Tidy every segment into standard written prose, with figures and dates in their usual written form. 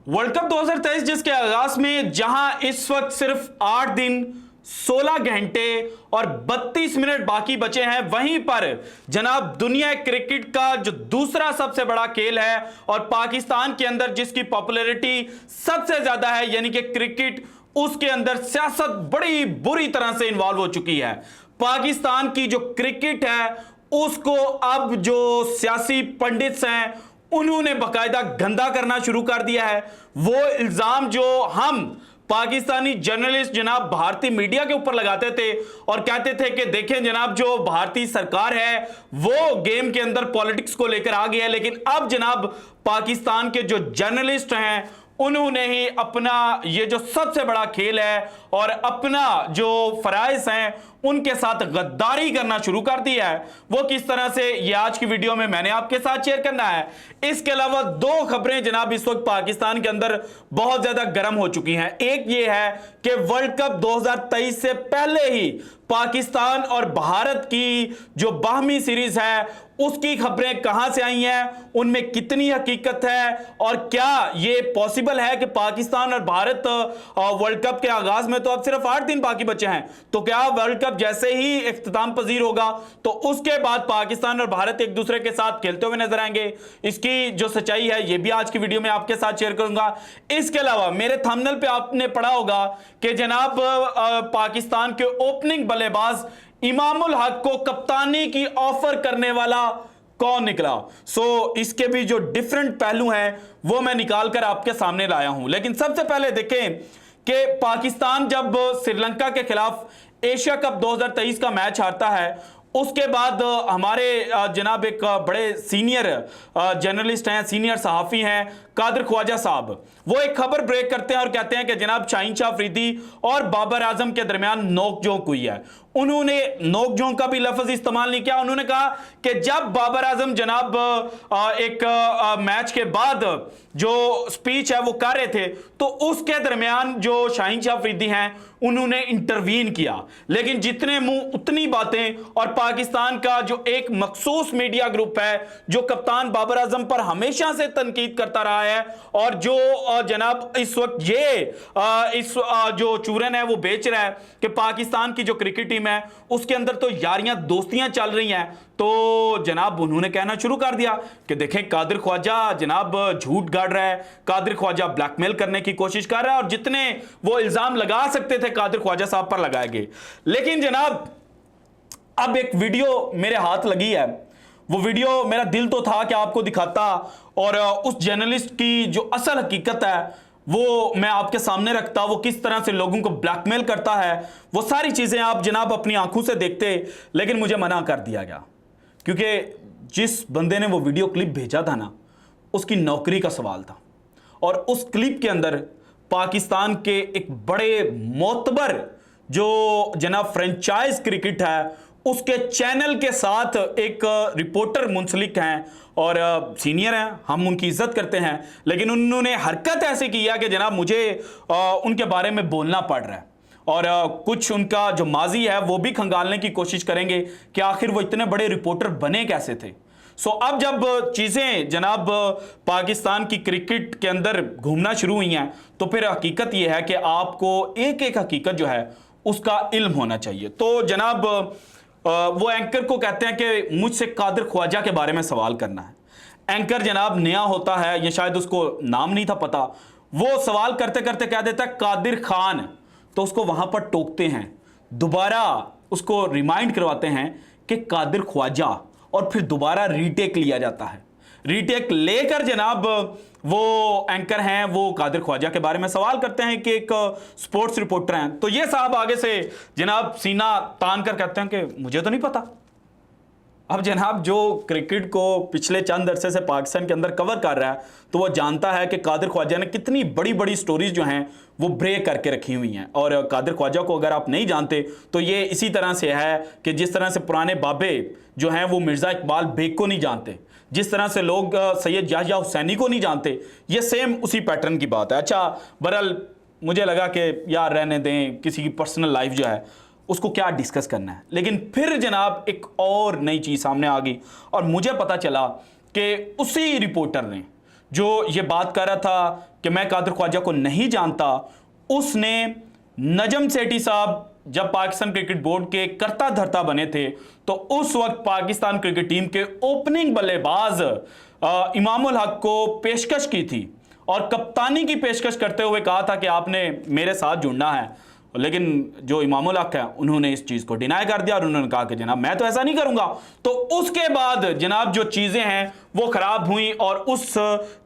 World cup 2023 जिसके आगाज में जहां इस वक्त सिर्फ 8 दिन 16 घंटे और 32 मिनट बाकी बचे हैं, वहीं पर जनाब दुनिया क्रिकेट का जो दूसरा सबसे बड़ा खेल है और पाकिस्तान के अंदर जिसकी पॉपुलैरिटी सबसे ज्यादा है यानी कि क्रिकेट, उसके अंदर सियासत बड़ी बुरी तरह से इन्वॉल्व हो चुकी है। पाकिस्तान की जो क्रिकेट है उसको अब जो सियासी पंडित्स हैं उन्होंने बाकायदा गंदा करना शुरू कर दिया है। वो इल्जाम जो हम पाकिस्तानी जर्नलिस्ट जनाब भारतीय मीडिया के ऊपर लगाते थे और कहते थे कि देखें जनाब जो भारतीय सरकार है वो गेम के अंदर पॉलिटिक्स को लेकर आ गई है, लेकिन अब जनाब पाकिस्तान के जो जर्नलिस्ट हैं उन्होंने ही अपना ये जो सबसे बड़ा खेल है और अपना जो फराइज हैं उनके साथ गद्दारी करना शुरू कर दिया है। वो किस तरह से ये आज की वीडियो में मैंने आपके साथ शेयर करना है। इसके अलावा दो खबरें जनाब इस वक्त पाकिस्तान के अंदर बहुत ज्यादा गर्म हो चुकी हैं। एक ये है कि वर्ल्ड कप 2023 से पहले ही पाकिस्तान और भारत की जो बाहमी सीरीज है उसकी खबरें कहां से आई हैं, उनमें कितनी हकीकत है और क्या ये पॉसिबल है कि पाकिस्तान और भारत वर्ल्ड कप के आगाज में तो अब सिर्फ 8 दिन बाकी बचे हैं, तो क्या वर्ल्ड कप जैसे ही इख्तिताम पजीर होगा तो उसके बाद पाकिस्तान और भारत एक दूसरे के साथ खेलते हुए नजर आएंगे। इसकी जो सच्चाई है ये भी आज की वीडियो में आपके साथ शेयर करूंगा। इसके अलावा मेरे थंबनेल पे आपने पढ़ा होगा कि जनाब पाकिस्तान के ओपनिंग बल्लेबाज इमामुल हक को कप्तानी की ऑफर करने वाला कौन निकला। इसके भी जो डिफरेंट पहलू हैं वो मैं निकाल कर आपके सामने लाया हूं। लेकिन सबसे पहले देखें कि पाकिस्तान जब श्रीलंका के खिलाफ एशिया कप 2023 का मैच हारता है उसके बाद हमारे जनाब एक बड़े सीनियर जर्नलिस्ट हैं, सीनियर सहाफ़ी हैं कादिर ख्वाजा साहब, वो एक खबर ब्रेक करते हैं और कहते हैं कि जनाब शाहीन शाह अफरीदी और बाबर आजम के दरमियान नोकझोंक हुई है। उन्होंने नोकझोंक का भी लफ्ज इस्तेमाल नहीं किया। उन्होंने कहा कि जब बाबर आजम जनाब एक मैच के बाद जो स्पीच है वो कर रहे थे तो उसके दरमियान जो शाहीन शाह अफरीदी हैं उन्होंने इंटरवीन किया, लेकिन जितने मुंह उतनी बातें। और पाकिस्तान का जो एक मखसूस मीडिया ग्रुप है जो कप्तान बाबर आजम पर हमेशा से तनकीद करता रहा है और जो जनाब इस वक्त ये जो चूरन है वो बेच रहा है कि पाकिस्तान की जो क्रिकेट टीम है उसके अंदर तो यारियां दोस्तियां चल रही हैं, तो जनाब उन्होंने कहना शुरू कर दिया कि देखें कादिर ख्वाजा जनाब झूठ गाड़ रहा है, कादिर ख्वाजा ब्लैकमेल करने की कोशिश कर रहा है और जितने वो इल्जाम लगा सकते थे कादिर ख्वाजा साहब पर लगाए गए। लेकिन जनाब अब एक वीडियो मेरे हाथ लगी है, वो वीडियो मेरा दिल तो था कि आपको दिखाता और उस जर्नलिस्ट की जो असल हकीकत है वो मैं आपके सामने रखता, वो किस तरह से लोगों को ब्लैकमेल करता है, वो सारी चीजें आप जनाब अपनी आंखों से देखते। लेकिन मुझे मना कर दिया गया क्योंकि जिस बंदे ने वो वीडियो क्लिप भेजा था ना उसकी नौकरी का सवाल था और उस क्लिप के अंदर पाकिस्तान के एक बड़े मोतबर जो जनाब फ्रेंचाइज क्रिकेट है उसके चैनल के साथ एक रिपोर्टर मुंसलिक हैं और सीनियर हैं, हम उनकी इज्जत करते हैं, लेकिन उन्होंने हरकत ऐसे किया कि जनाब मुझे उनके बारे में बोलना पड़ रहा है और कुछ उनका जो माजी है वो भी खंगालने की कोशिश करेंगे कि आखिर वो इतने बड़े रिपोर्टर बने कैसे थे। अब जब चीज़ें जनाब पाकिस्तान की क्रिकेट के अंदर घूमना शुरू हुई हैं तो फिर हकीकत यह है कि आपको एक एक हकीकत जो है उसका इल्म होना चाहिए। तो जनाब वो एंकर को कहते हैं कि मुझसे कादिर ख्वाजा के बारे में सवाल करना है। एंकर जनाब नया होता है, ये शायद उसको नाम नहीं था पता, वो सवाल करते करते कह देता है कादिर खान, तो उसको वहां पर टोकते हैं, दोबारा उसको रिमाइंड करवाते हैं कि कादिर ख्वाजा और फिर दोबारा रीटेक लिया जाता है। रीटेक लेकर जनाब वो एंकर हैं वो कादिर ख्वाजा के बारे में सवाल करते हैं कि एक स्पोर्ट्स रिपोर्टर हैं, तो ये साहब आगे से जनाब सीना तान कर कहते हैं कि मुझे तो नहीं पता। अब जनाब जो क्रिकेट को पिछले चंद अरसे से पाकिस्तान के अंदर कवर कर रहा है तो वो जानता है कि कादिर ख्वाजा ने कितनी बड़ी बड़ी स्टोरीज जो हैं वो ब्रेक करके रखी हुई हैं। और कादिर ख्वाजा को अगर आप नहीं जानते तो ये इसी तरह से है कि जिस तरह से पुराने बाबे जो हैं वो मिर्ज़ा इकबाल बेग को नहीं जानते, जिस तरह से लोग सैयद याह्या हुसैनी को नहीं जानते, ये सेम उसी पैटर्न की बात है। अच्छा बहरहाल मुझे लगा कि यार रहने दें, किसी की पर्सनल लाइफ जो है उसको क्या डिस्कस करना है। लेकिन फिर जनाब एक और नई चीज़ सामने आ गई और मुझे पता चला कि उसी रिपोर्टर ने जो ये बात कर रहा था कि मैं कादिर ख्वाजा को नहीं जानता, उसने नजम सेठी साहब जब पाकिस्तान क्रिकेट बोर्ड के कर्ता धर्ता बने थे तो उस वक्त पाकिस्तान क्रिकेट टीम के ओपनिंग बल्लेबाज इमामुल हक को पेशकश की थी और कप्तानी की पेशकश करते हुए कहा था कि आपने मेरे साथ जुड़ना है। लेकिन जो इमामुल हक है उन्होंने इस चीज़ को डिनाई कर दिया और उन्होंने कहा कि जनाब मैं तो ऐसा नहीं करूंगा। तो उसके बाद जनाब जो चीज़ें हैं वो ख़राब हुई और उस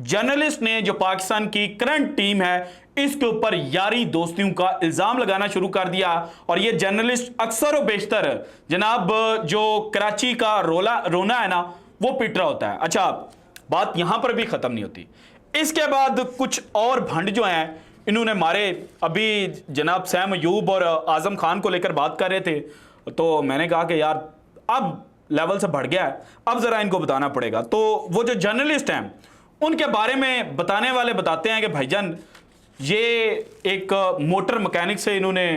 जर्नलिस्ट ने जो पाकिस्तान की करंट टीम है इसके ऊपर यारी दोस्तियों का इल्ज़ाम लगाना शुरू कर दिया। और ये जर्नलिस्ट अक्सर व बेशतर जनाब जो कराची का रोना है ना वो पिट रहा होता है। अच्छा, बात यहां पर भी ख़त्म नहीं होती। इसके बाद कुछ और भंड जो हैं इन्होंने मारे। अभी जनाब सैम अयूब और आज़म खान को लेकर बात कर रहे थे तो मैंने कहा कि यार अब लेवल से बढ़ गया है, अब ज़रा इनको बताना पड़ेगा। तो वो जो जर्नलिस्ट हैं उनके बारे में बताने वाले बताते हैं कि भाईजान ये एक मोटर मैकेनिक से इन्होंने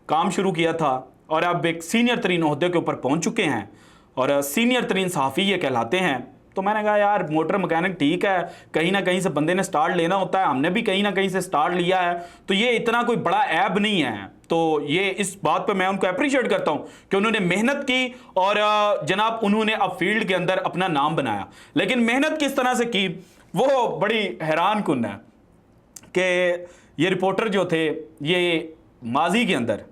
काम शुरू किया था और अब एक सीनियर तरीन ओहदे के ऊपर पहुंच चुके हैं और सीनियर तरीन सहाफ़ी ये कहलाते हैं। तो मैंने कहा यार मोटर मैकेनिक ठीक है, कहीं ना कहीं से बंदे ने स्टार्ट लेना होता है, हमने भी कहीं ना कहीं से स्टार्ट लिया है, तो ये इतना कोई बड़ा ऐब नहीं है। तो ये इस बात पे मैं उनको अप्रिशिएट करता हूं कि उन्होंने मेहनत की और जनाब उन्होंने अब फील्ड के अंदर अपना नाम बनाया। लेकिन मेहनत किस तरह से की वो बड़ी हैरान कुन है कि ये रिपोर्टर जो थे ये माजी के अंदर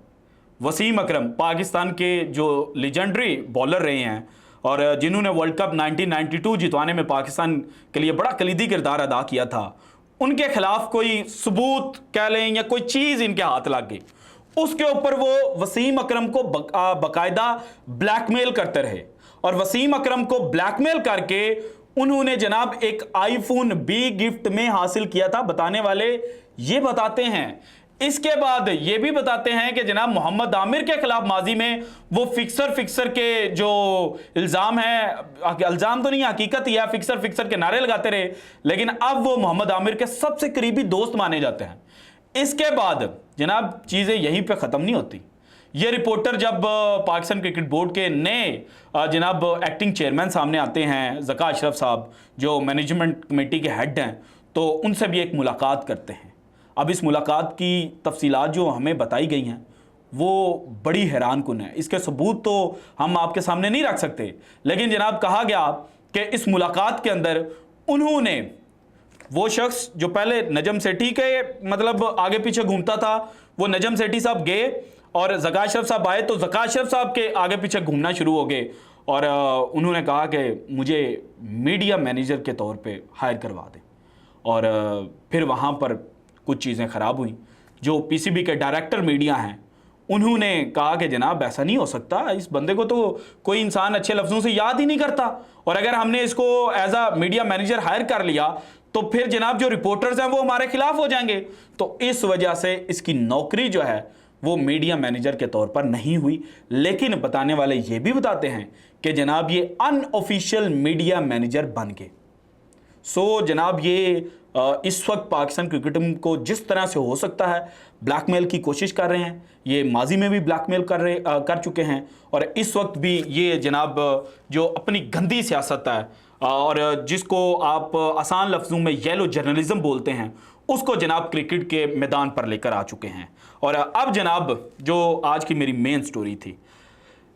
वसीम अकरम पाकिस्तान के जो लेजेंडरी बॉलर रहे हैं और जिन्होंने वर्ल्ड कप 1992 जितवाने में पाकिस्तान के लिए बड़ा कलीदी किरदार अदा किया था, उनके खिलाफ कोई सबूत कह लें या कोई चीज़ इनके हाथ लग गई, उसके ऊपर वो वसीम अकरम को बाकायदा ब्लैकमेल करते रहे। और वसीम अकरम को ब्लैकमेल करके उन्होंने जनाब एक आईफोन बी गिफ्ट में हासिल किया था, बताने वाले ये बताते हैं। इसके बाद ये भी बताते हैं कि जनाब मोहम्मद आमिर के खिलाफ माजी में वो फिक्सर के जो इल्ज़ाम है, इल्ज़ाम तो नहीं हकीकत ही है, फिक्सर के नारे लगाते रहे, लेकिन अब वो मोहम्मद आमिर के सबसे करीबी दोस्त माने जाते हैं। इसके बाद जनाब चीज़ें यहीं पे ख़त्म नहीं होती। ये रिपोर्टर जब पाकिस्तान क्रिकेट बोर्ड के नए जनाब एक्टिंग चेयरमैन सामने आते हैं, ज़का अशरफ साहब जो मैनेजमेंट कमेटी के हेड हैं, तो उनसे भी एक मुलाकात करते हैं। अब इस मुलाकात की तफसीलात जो हमें बताई गई हैं वो बड़ी हैरान कुन है। इसके सबूत तो हम आपके सामने नहीं रख सकते, लेकिन जनाब कहा गया कि इस मुलाकात के अंदर उन्होंने वो शख्स जो पहले नजम सेठी के मतलब आगे पीछे घूमता था, वो नजम सेठी साहब गए और ज़का अशरफ साहब आए तो ज़का अशरफ साहब के आगे पीछे घूमना शुरू हो गए और उन्होंने कहा कि मुझे मीडिया मैनेजर के तौर पे हायर करवा दें। और फिर वहाँ पर कुछ चीज़ें ख़राब हुई। जो पीसीबी के डायरेक्टर मीडिया हैं उन्होंने कहा कि जनाब ऐसा नहीं हो सकता, इस बंदे को तो कोई इंसान अच्छे लफ्ज़ों से याद ही नहीं करता, और अगर हमने इसको एज आ मीडिया मैनेजर हायर कर लिया तो फिर जनाब जो रिपोर्टर्स हैं वो हमारे खिलाफ हो जाएंगे। तो इस वजह से इसकी नौकरी जो है वो मीडिया मैनेजर के तौर पर नहीं हुई। लेकिन बताने वाले ये भी बताते हैं कि जनाब ये अनऑफिशियल मीडिया मैनेजर बन गए। सो जनाब ये इस वक्त पाकिस्तान क्रिकेट टीम को जिस तरह से हो सकता है ब्लैकमेल की कोशिश कर रहे हैं, ये माजी में भी ब्लैकमेल कर चुके हैं और इस वक्त भी ये जनाब जो अपनी गंदी सियासत है और जिसको आप आसान लफ्ज़ों में येलो जर्नलिज्म बोलते हैं उसको जनाब क्रिकेट के मैदान पर लेकर आ चुके हैं। और अब जनाब जो आज की मेरी मेन स्टोरी थी,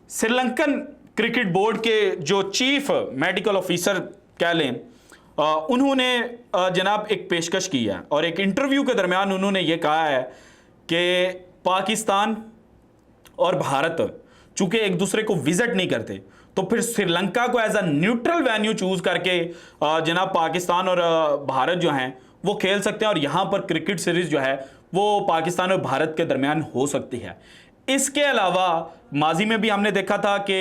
श्रीलंकन क्रिकेट बोर्ड के जो चीफ मेडिकल ऑफिसर कह लें उन्होंने जनाब एक पेशकश की है और एक इंटरव्यू के दरमियान उन्होंने ये कहा है कि पाकिस्तान और भारत चूंकि एक दूसरे को विजिट नहीं करते तो फिर श्रीलंका को as a neutral venue choose करके जनाब पाकिस्तान और भारत जो हैं वो खेल सकते हैं और यहाँ पर क्रिकेट सीरीज जो है वो पाकिस्तान और भारत के दरमियान हो सकती है। इसके अलावा माजी में भी हमने देखा था कि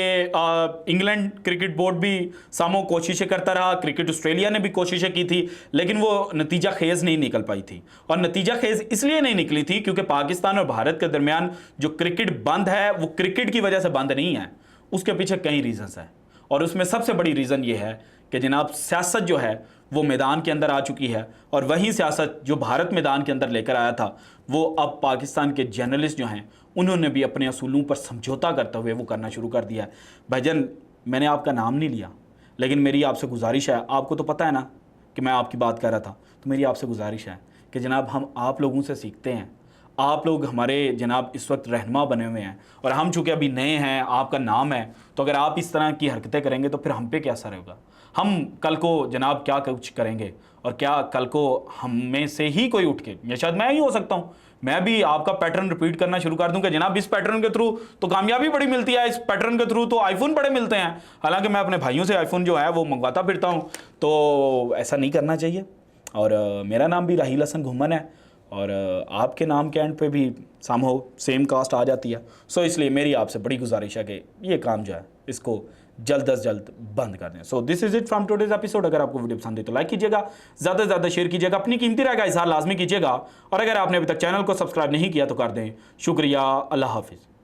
इंग्लैंड क्रिकेट बोर्ड भी सामो कोशिशें करता रहा, क्रिकेट ऑस्ट्रेलिया ने भी कोशिशें की थी, लेकिन वो नतीजा खेज नहीं निकल पाई थी। और नतीजा खेज इसलिए नहीं निकली थी क्योंकि पाकिस्तान और भारत के दरमियान जो क्रिकेट बंद है वो क्रिकेट की वजह से बंद नहीं है, उसके पीछे कई रीजंस हैं और उसमें सबसे बड़ी रीज़न ये है कि जनाब सियासत जो है वो मैदान के अंदर आ चुकी है और वही सियासत जो भारत मैदान के अंदर लेकर आया था वो अब पाकिस्तान के जर्नलिस्ट जो हैं उन्होंने भी अपने असूलों पर समझौता करते हुए वो करना शुरू कर दिया है। भाईजान मैंने आपका नाम नहीं लिया, लेकिन मेरी आपसे गुजारिश है, आपको तो पता है ना कि कि मैं आपकी बात कर रहा था, तो मेरी आपसे गुजारिश है कि जनाब हम आप लोगों से सीखते हैं। आप लोग हमारे जनाब इस वक्त रहनुमा बने हुए हैं और हम चूँकि अभी नए हैं, आपका नाम है, तो अगर आप इस तरह की हरकतें करेंगे तो फिर हम पे क्या असर होगा? हम कल को जनाब क्या कुछ करेंगे और क्या कल को हम में से ही कोई उठ के, या शायद मैं ही हो सकता हूँ, मैं भी आपका पैटर्न रिपीट करना शुरू कर दूं कि जनाब इस पैटर्न के थ्रू तो कामयाबी बड़ी मिलती है, इस पैटर्न के थ्रू तो आईफोन बड़े मिलते हैं। हालांकि मैं अपने भाइयों से आईफोन जो है वो मंगवाता फिरता हूं, तो ऐसा नहीं करना चाहिए। और मेरा नाम भी राहील हसन घुमन है और आपके नाम के एंड पे भी समहाउ सेम कास्ट आ जाती है। सो इसलिए मेरी आपसे बड़ी गुजारिश है कि ये काम जो है इसको जल्द अज जल्द बंद कर दें। So this is it from today's episode. अगर आपको वीडियो पसंद है तो लाइक कीजिएगा, ज़्यादा से ज़्यादा शेयर कीजिएगा, अपनी कीमती राय का इजहार लाजमी कीजिएगा और अगर आपने अभी तक चैनल को सब्सक्राइब नहीं किया तो कर दें। शुक्रिया, अल्लाह हाफिज़।